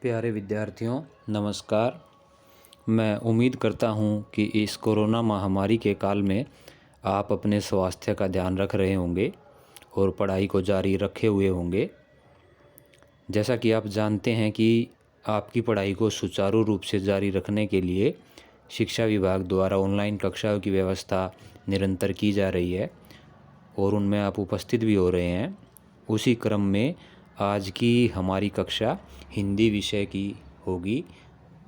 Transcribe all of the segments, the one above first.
प्यारे विद्यार्थियों, नमस्कार। मैं उम्मीद करता हूँ कि इस कोरोना महामारी के काल में आप अपने स्वास्थ्य का ध्यान रख रहे होंगे और पढ़ाई को जारी रखे हुए होंगे। जैसा कि आप जानते हैं कि आपकी पढ़ाई को सुचारू रूप से जारी रखने के लिए शिक्षा विभाग द्वारा ऑनलाइन कक्षाओं की व्यवस्था निरंतर की जा रही है और उनमें आप उपस्थित भी हो रहे हैं। उसी क्रम में आज की हमारी कक्षा हिंदी विषय की होगी,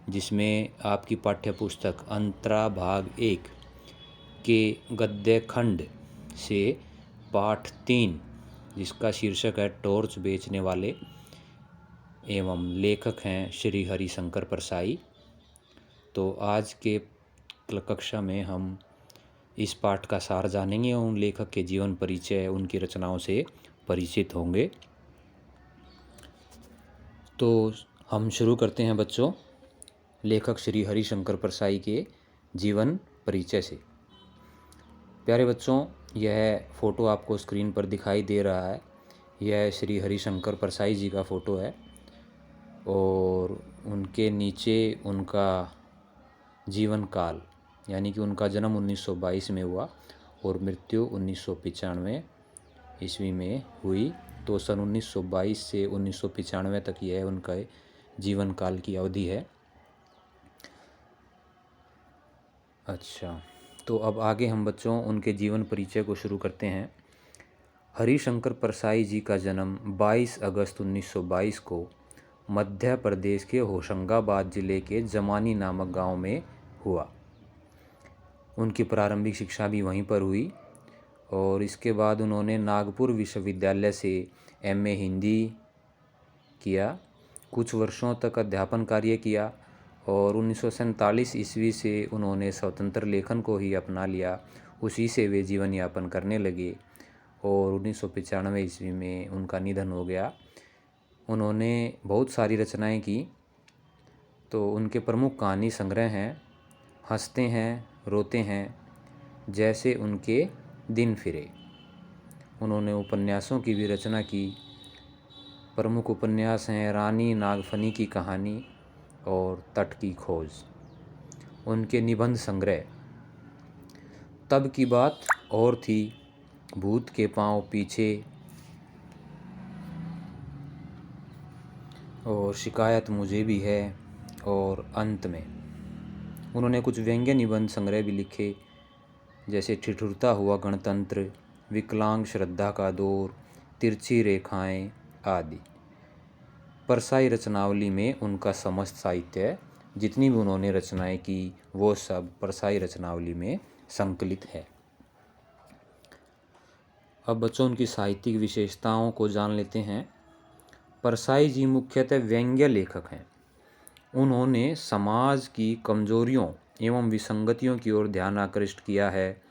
जिसमें आपकी पाठ्य पुस्तक अंतरा भाग 1 के गद्य खंड से पाठ 3, जिसका शीर्षक है टॉर्च बेचने वाले एवं लेखक हैं श्री हरिशंकर परसाई। तो आज के कक्षा में हम इस पाठ का सार जानेंगे और उन लेखक के जीवन परिचय, उनकी रचनाओं से परिचित होंगे। तो हम शुरू करते हैं बच्चों, लेखक श्री हरिशंकर परसाई के जीवन परिचय से। प्यारे बच्चों, यह फ़ोटो आपको स्क्रीन पर दिखाई दे रहा है। यह श्री हरिशंकर परसाई जी का फ़ोटो है और उनके नीचे उनका जीवन काल, यानी कि उनका जन्म 1922 में हुआ और मृत्यु 1995 ईस्वी में हुई। तो सन 1922 से 1995 तक यह उनका जीवन काल की अवधि है। अच्छा, तो अब आगे हम बच्चों उनके जीवन परिचय को शुरू करते हैं। हरिशंकर परसाई जी का जन्म 22 अगस्त 1922 को मध्य प्रदेश के होशंगाबाद जिले के जमानी नामक गांव में हुआ। उनकी प्रारंभिक शिक्षा भी वहीं पर हुई और इसके बाद उन्होंने नागपुर विश्वविद्यालय से एमए हिंदी किया। कुछ वर्षों तक अध्यापन कार्य किया और 1947 ईस्वी से उन्होंने स्वतंत्र लेखन को ही अपना लिया। उसी से वे जीवन यापन करने लगे और 1995 ईस्वी में उनका निधन हो गया। उन्होंने बहुत सारी रचनाएं की। तो उनके प्रमुख कहानी संग्रह हैं हंसते हैं, रोते हैं, जैसे उनके दिन फिरे। उन्होंने उपन्यासों की भी रचना की। प्रमुख उपन्यास हैं रानी नागफनी की कहानी और तट की खोज। उनके निबंध संग्रह तब की बात और थी, भूत के पांव पीछे और शिकायत मुझे भी है और अंत में। उन्होंने कुछ व्यंग्य निबंध संग्रह भी लिखे, जैसे ठिठुरता हुआ गणतंत्र, विकलांग श्रद्धा का दौर, तिरछी रेखाएं आदि। परसाई रचनावली में उनका समस्त साहित्य, जितनी भी उन्होंने रचनाएं की, वो सब परसाई रचनावली में संकलित है। अब बच्चों उनकी साहित्यिक विशेषताओं को जान लेते हैं। परसाई जी मुख्यतः व्यंग्य लेखक हैं। उन्होंने समाज की कमजोरियों एवं विसंगतियों की ओर ध्यान आकृष्ट किया है।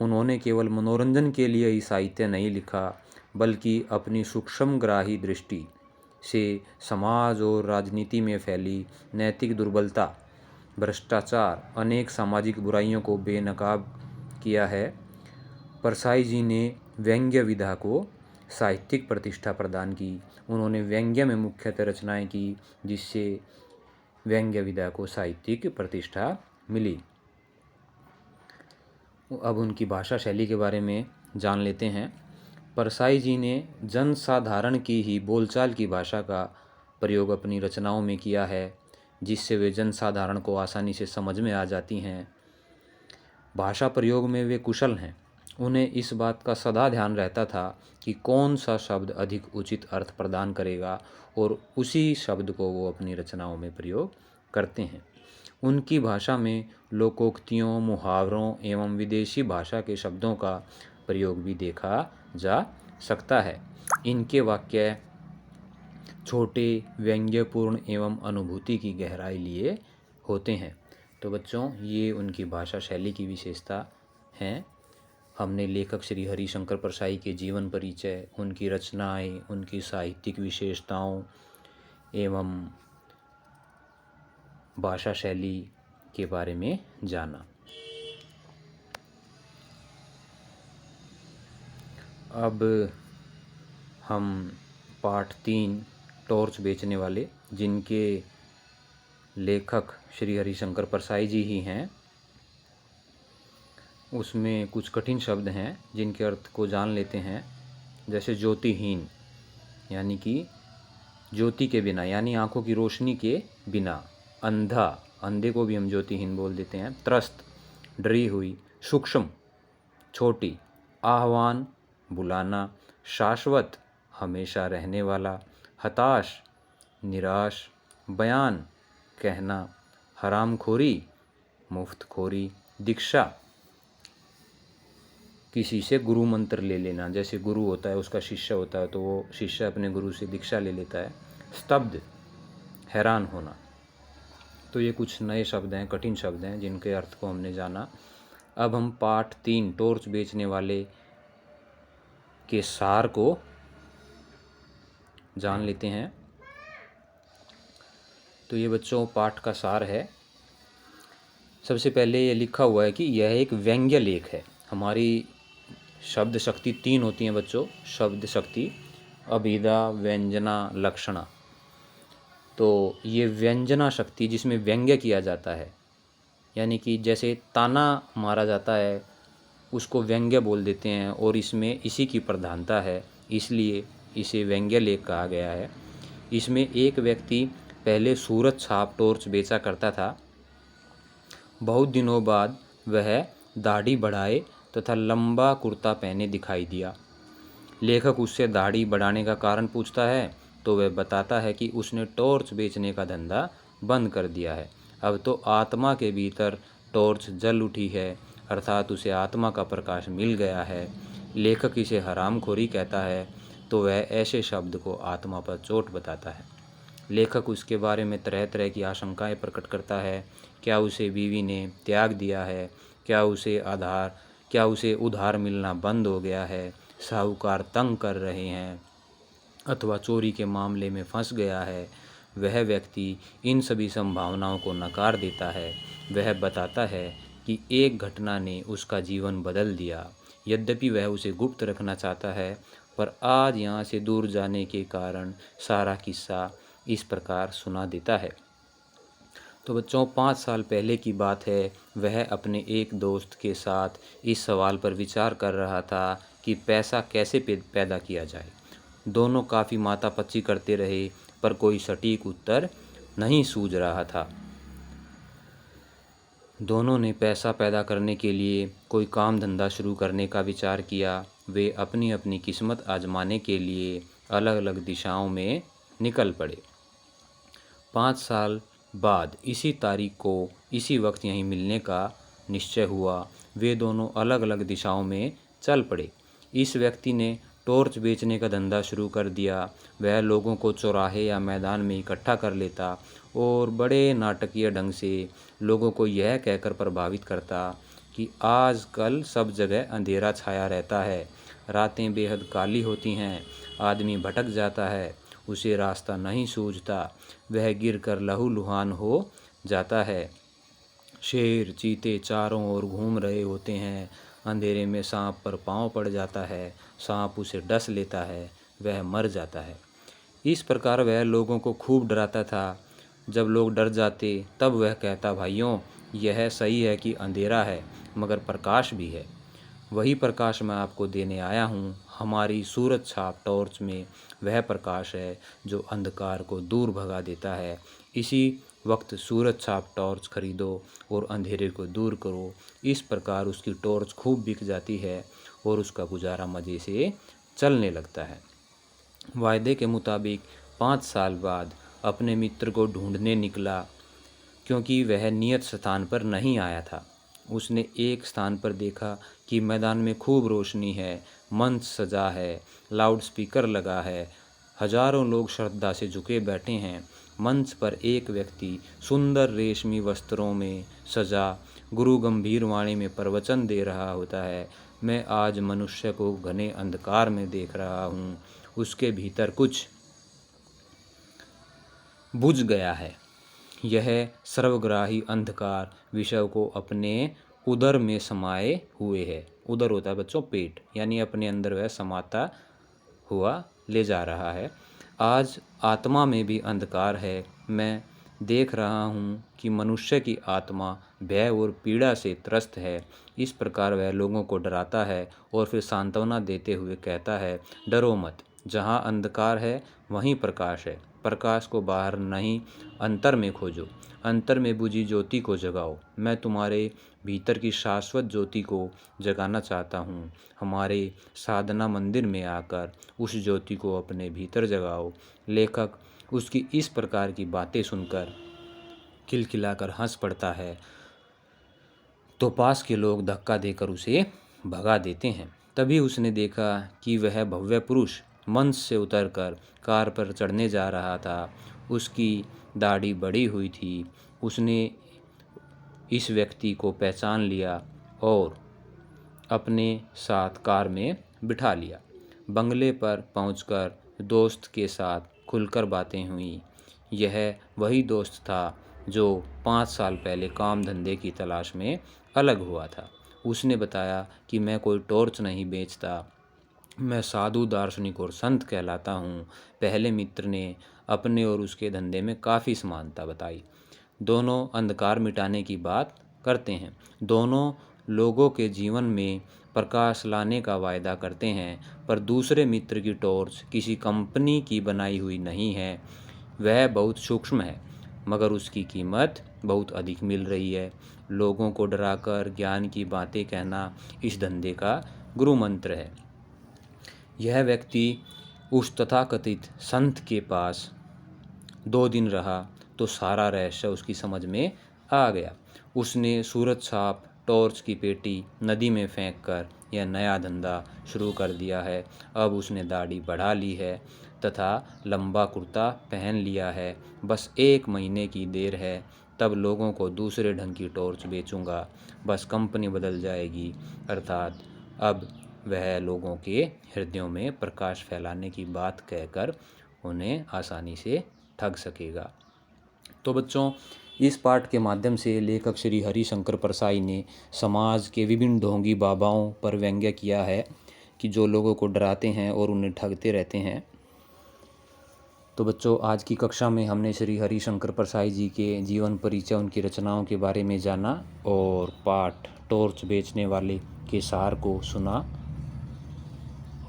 उन्होंने केवल मनोरंजन के लिए ही साहित्य नहीं लिखा, बल्कि अपनी सूक्ष्मग्राही दृष्टि से समाज और राजनीति में फैली नैतिक दुर्बलता, भ्रष्टाचार, अनेक सामाजिक बुराइयों को बेनकाब किया है। परसाई जी ने व्यंग्य विधा को साहित्यिक प्रतिष्ठा प्रदान की। उन्होंने व्यंग्य में मुख्यतः रचनाएं की, जिससे व्यंग्य विधा को साहित्यिक प्रतिष्ठा मिली। अब उनकी भाषा शैली के बारे में जान लेते हैं। परसाई जी ने जनसाधारण की ही बोलचाल की भाषा का प्रयोग अपनी रचनाओं में किया है, जिससे वे जनसाधारण को आसानी से समझ में आ जाती हैं। भाषा प्रयोग में वे कुशल हैं। उन्हें इस बात का सदा ध्यान रहता था कि कौन सा शब्द अधिक उचित अर्थ प्रदान करेगा और उसी शब्द को वो अपनी रचनाओं में प्रयोग करते हैं। उनकी भाषा में लोकोक्तियों, मुहावरों एवं विदेशी भाषा के शब्दों का प्रयोग भी देखा जा सकता है। इनके वाक्य छोटे, व्यंग्यपूर्ण एवं अनुभूति की गहराई लिए होते हैं। तो बच्चों, ये उनकी भाषा शैली की विशेषता हैं। हमने लेखक श्री हरिशंकर परसाई के जीवन परिचय, उनकी रचनाएं, उनकी साहित्यिक विशेषताओं एवं भाषा शैली के बारे में जाना। अब हम पाठ 3 टॉर्च बेचने वाले, जिनके लेखक श्री हरिशंकर परसाई जी ही हैं, उसमें कुछ कठिन शब्द हैं जिनके अर्थ को जान लेते हैं। जैसे ज्योतिहीन, यानी कि ज्योति के बिना, यानी आँखों की रोशनी के बिना। अंधा, अंधे को भी हम ज्योतिहीन बोल देते हैं। त्रस्त, डरी हुई। सूक्ष्म, छोटी। आह्वान, बुलाना। शाश्वत, हमेशा रहने वाला। हताश, निराश। बयान, कहना। हरामखोरी, मुफ्तखोरी। दीक्षा, किसी से गुरु मंत्र ले लेना, जैसे गुरु होता है उसका शिष्य होता है तो वो शिष्य अपने गुरु से दीक्षा ले लेता है। स्तब्ध, हैरान होना। तो ये कुछ नए शब्द हैं, कठिन शब्द हैं, जिनके अर्थ को हमने जाना। अब हम पाठ 3 टॉर्च बेचने वाले के सार को जान लेते हैं। तो ये बच्चों पाठ का सार है। सबसे पहले ये लिखा हुआ है कि यह एक व्यंग्य लेख है। हमारी शब्द शक्ति 3 होती हैं बच्चों। शब्द शक्ति अभिधा, व्यंजना, लक्षणा। तो ये व्यंजना शक्ति जिसमें व्यंग्य किया जाता है, यानी कि जैसे ताना मारा जाता है उसको व्यंग्य बोल देते हैं, और इसमें इसी की प्रधानता है, इसलिए इसे व्यंग्य लेख कहा गया है। इसमें एक व्यक्ति पहले सूरत छाप टॉर्च बेचा करता था। बहुत दिनों बाद वह दाढ़ी बढ़ाए तथा लंबा कुर्ता पहने दिखाई दिया। लेखक उससे दाढ़ी बढ़ाने का कारण पूछता है तो वह बताता है कि उसने टॉर्च बेचने का धंधा बंद कर दिया है। अब तो आत्मा के भीतर टॉर्च जल उठी है, अर्थात उसे आत्मा का प्रकाश मिल गया है। लेखक इसे हरामखोरी कहता है तो वह ऐसे शब्द को आत्मा पर चोट बताता है। लेखक उसके बारे में तरह तरह की आशंकाएं प्रकट करता है। क्या उसे बीवी ने त्याग दिया है? क्या उसे उधार मिलना बंद हो गया है? साहूकार तंग कर रहे हैं, अथवा चोरी के मामले में फंस गया है? वह व्यक्ति इन सभी संभावनाओं को नकार देता है। वह बताता है कि एक घटना ने उसका जीवन बदल दिया। यद्यपि वह उसे गुप्त रखना चाहता है, पर आज यहाँ से दूर जाने के कारण सारा किस्सा इस प्रकार सुना देता है। तो बच्चों 5 साल पहले की बात है। वह अपने एक दोस्त के साथ इस सवाल पर विचार कर रहा था कि पैसा कैसे पैदा किया जाए। दोनों काफ़ी मातापच्ची करते रहे, पर कोई सटीक उत्तर नहीं सूझ रहा था। दोनों ने पैसा पैदा करने के लिए कोई काम धंधा शुरू करने का विचार किया। वे अपनी अपनी किस्मत आजमाने के लिए अलग अलग दिशाओं में निकल पड़े। 5 साल बाद इसी तारीख को इसी वक्त यहीं मिलने का निश्चय हुआ। वे दोनों अलग अलग दिशाओं में चल पड़े। इस व्यक्ति ने टॉर्च बेचने का धंधा शुरू कर दिया। वह लोगों को चौराहे या मैदान में इकट्ठा कर लेता और बड़े नाटकीय ढंग से लोगों को यह कहकर प्रभावित करता कि आजकल सब जगह अंधेरा छाया रहता है, रातें बेहद काली होती हैं, आदमी भटक जाता है, उसे रास्ता नहीं सूझता, वह गिरकर लहूलुहान हो जाता है। शेर चीते चारों ओर घूम रहे होते हैं। अंधेरे में सांप पर पाँव पड़ जाता है, सांप उसे डस लेता है, वह मर जाता है। इस प्रकार वह लोगों को खूब डराता था। जब लोग डर जाते तब वह कहता, भाइयों यह सही है कि अंधेरा है, मगर प्रकाश भी है। वही प्रकाश मैं आपको देने आया हूँ। हमारी सूरत छाप टॉर्च में वह प्रकाश है जो अंधकार को दूर भगा देता है। इसी वक्त सूरत छाप टॉर्च खरीदो और अंधेरे को दूर करो। इस प्रकार उसकी टॉर्च खूब बिक जाती है और उसका गुजारा मज़े से चलने लगता है। वायदे के मुताबिक 5 साल बाद अपने मित्र को ढूंढने निकला, क्योंकि वह नियत स्थान पर नहीं आया था। उसने एक स्थान पर देखा कि मैदान में खूब रोशनी है, मंच सजा है, लाउड स्पीकर लगा है, हजारों लोग श्रद्धा से झुके बैठे हैं। मंच पर एक व्यक्ति सुंदर रेशमी वस्त्रों में सजा गुरु गंभीर वाणी में प्रवचन दे रहा होता है। मैं आज मनुष्य को घने अंधकार में देख रहा हूँ, उसके भीतर कुछ बुझ गया है। यह सर्वग्राही अंधकार विषय को अपने उदर में समाये हुए है। उदर होता है बच्चों पेट, यानी अपने अंदर वह समाता हुआ ले जा रहा है। आज आत्मा में भी अंधकार है। मैं देख रहा हूँ कि मनुष्य की आत्मा भय और पीड़ा से त्रस्त है। इस प्रकार वह लोगों को डराता है और फिर सांत्वना देते हुए कहता है, डरो मत, जहाँ अंधकार है वहीं प्रकाश है। प्रकाश को बाहर नहीं, अंतर में खोजो, अंतर में बुझी ज्योति को जगाओ। मैं तुम्हारे भीतर की शाश्वत ज्योति को जगाना चाहता हूँ। हमारे साधना मंदिर में आकर उस ज्योति को अपने भीतर जगाओ। लेखक उसकी इस प्रकार की बातें सुनकर खिलखिलाकर हंस पड़ता है, तो पास के लोग धक्का देकर उसे भगा देते हैं। तभी उसने देखा कि वह भव्य पुरुष मंच से उतरकर कार पर चढ़ने जा रहा था। उसकी दाढ़ी बढ़ी हुई थी। उसने इस व्यक्ति को पहचान लिया और अपने साथ कार में बिठा लिया। बंगले पर पहुंचकर दोस्त के साथ खुलकर बातें हुई। यह वही दोस्त था जो 5 साल पहले काम धंधे की तलाश में अलग हुआ था। उसने बताया कि मैं कोई टॉर्च नहीं बेचता, मैं साधु, दार्शनिक और संत कहलाता हूँ। पहले मित्र ने अपने और उसके धंधे में काफ़ी समानता बताई। दोनों अंधकार मिटाने की बात करते हैं। दोनों लोगों के जीवन में प्रकाश लाने का वायदा करते हैं, पर दूसरे मित्र की टॉर्च किसी कंपनी की बनाई हुई नहीं है। वह बहुत सूक्ष्म है, मगर उसकी कीमत बहुत अधिक मिल रही है। लोगों को डराकर ज्ञान की बातें कहना इस धंधे का गुरु मंत्र है। यह व्यक्ति उस तथाकथित संत के पास 2 दिन रहा तो सारा रहस्य उसकी समझ में आ गया। उसने सूरज छाप टॉर्च की पेटी नदी में फेंककर यह नया धंधा शुरू कर दिया है। अब उसने दाढ़ी बढ़ा ली है तथा लंबा कुर्ता पहन लिया है। बस 1 महीने की देर है, तब लोगों को दूसरे ढंग की टॉर्च बेचूंगा। बस कंपनी बदल जाएगी, अर्थात अब वह लोगों के हृदयों में प्रकाश फैलाने की बात कहकर उन्हें आसानी से ठग सकेगा। तो बच्चों, इस पाठ के माध्यम से लेखक श्री हरिशंकर परसाई ने समाज के विभिन्न ढोंगी बाबाओं पर व्यंग्य किया है कि जो लोगों को डराते हैं और उन्हें ठगते रहते हैं। तो बच्चों, आज की कक्षा में हमने श्री हरिशंकर परसाई जी के जीवन परिचय, उनकी रचनाओं के बारे में जाना और पाठ टॉर्च बेचने वाले के सार को सुना।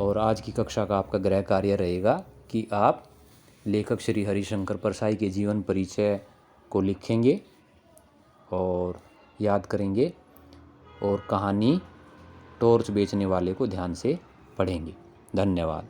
और आज की कक्षा का आपका गृह कार्य रहेगा कि आप लेखक श्री हरिशंकर परसाई के जीवन परिचय को लिखेंगे और याद करेंगे और कहानी टॉर्च बेचने वाले को ध्यान से पढ़ेंगे। धन्यवाद।